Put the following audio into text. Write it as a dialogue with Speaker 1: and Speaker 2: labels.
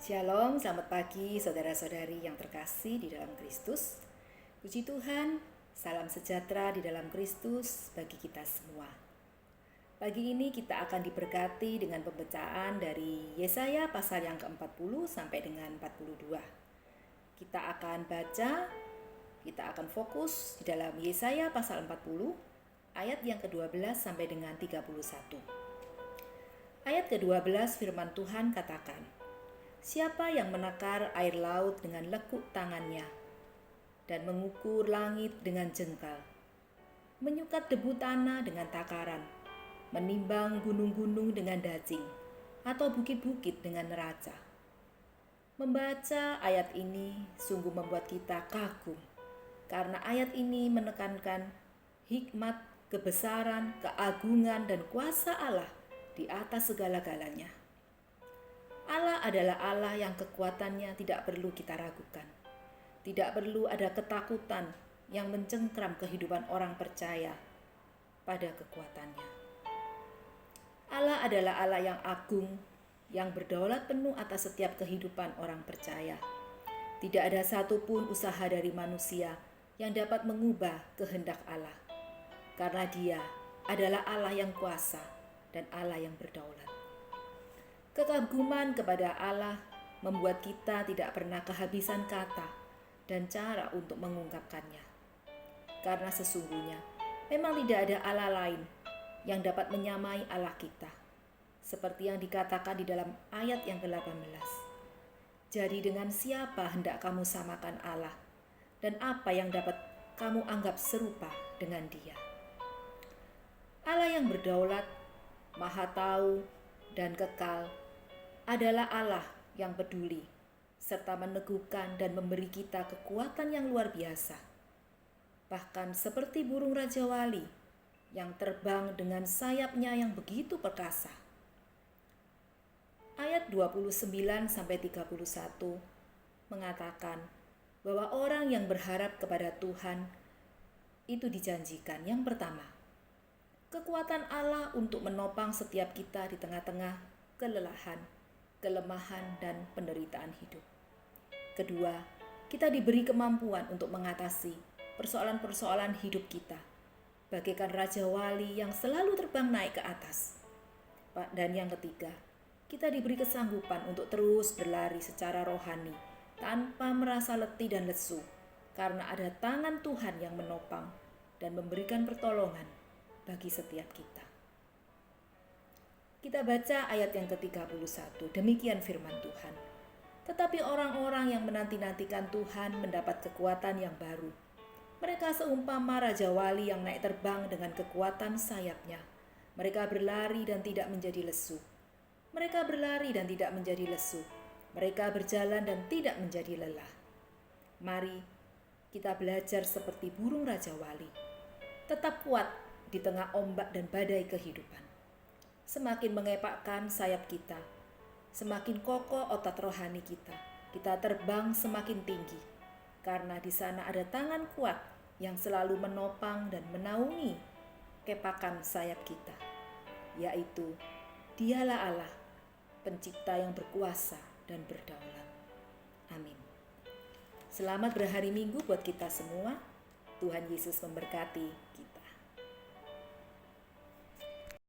Speaker 1: Shalom, selamat pagi saudara-saudari yang terkasih di dalam Kristus. Puji Tuhan, salam sejahtera di dalam Kristus bagi kita semua. Pagi ini kita akan diberkati dengan pembacaan dari Yesaya pasal yang ke-40 sampai dengan 42. Kita akan baca, kita akan fokus di dalam Yesaya pasal 40 ayat yang ke-12 sampai dengan 31. Ayat ke-12 firman Tuhan katakan, "Siapa yang menakar air laut dengan lekuk tangannya dan mengukur langit dengan jengkal, menyukat debu tanah dengan takaran, menimbang gunung-gunung dengan dajing, atau bukit-bukit dengan neraca." Membaca ayat ini sungguh membuat kita kagum, karena ayat ini menekankan hikmat, kebesaran, keagungan, dan kuasa Allah di atas segala-galanya. Allah adalah Allah yang kekuatannya tidak perlu kita ragukan. Tidak perlu ada ketakutan yang mencengkram kehidupan orang percaya pada kekuatannya. Allah adalah Allah yang agung, yang berdaulat penuh atas setiap kehidupan orang percaya. Tidak ada satupun usaha dari manusia yang dapat mengubah kehendak Allah, karena Dia adalah Allah yang kuasa dan Allah yang berdaulat. Kekaguman kepada Allah membuat kita tidak pernah kehabisan kata dan cara untuk mengungkapkannya. Karena sesungguhnya memang tidak ada Allah lain yang dapat menyamai Allah kita. Seperti yang dikatakan di dalam ayat yang ke-18. Jadi dengan siapa hendak kamu samakan Allah, dan apa yang dapat kamu anggap serupa dengan Dia? Allah yang berdaulat, maha tahu, dan kekal adalah Allah yang peduli, serta meneguhkan dan memberi kita kekuatan yang luar biasa. Bahkan seperti burung Raja Wali yang terbang dengan sayapnya yang begitu perkasa. Ayat 29-31 mengatakan bahwa orang yang berharap kepada Tuhan itu dijanjikan yang pertama, kekuatan Allah untuk menopang setiap kita di tengah-tengah kelelahan, kelemahan, dan penderitaan hidup. Kedua, kita diberi kemampuan untuk mengatasi persoalan-persoalan hidup kita, bagaikan Raja Wali yang selalu terbang naik ke atas. Dan yang ketiga, kita diberi kesanggupan untuk terus berlari secara rohani tanpa merasa letih dan lesu, karena ada tangan Tuhan yang menopang dan memberikan pertolongan bagi setiap kita. Kita baca ayat yang ke-31, demikian firman Tuhan. Tetapi orang-orang yang menanti-nantikan Tuhan mendapat kekuatan yang baru. Mereka seumpama Raja Wali yang naik terbang dengan kekuatan sayapnya. Mereka berlari dan tidak menjadi lesu. Mereka berlari dan tidak menjadi lesu. Mereka berjalan dan tidak menjadi lelah. Mari kita belajar seperti burung Raja Wali. Tetap kuat di tengah ombak dan badai kehidupan. Semakin mengepakkan sayap kita, semakin kokoh otot rohani kita. Kita terbang semakin tinggi, karena di sana ada tangan kuat yang selalu menopang dan menaungi kepakan sayap kita, yaitu Dialah Allah, pencipta yang berkuasa dan berdaulat. Amin. Selamat berhari Minggu buat kita semua. Tuhan Yesus memberkati kita.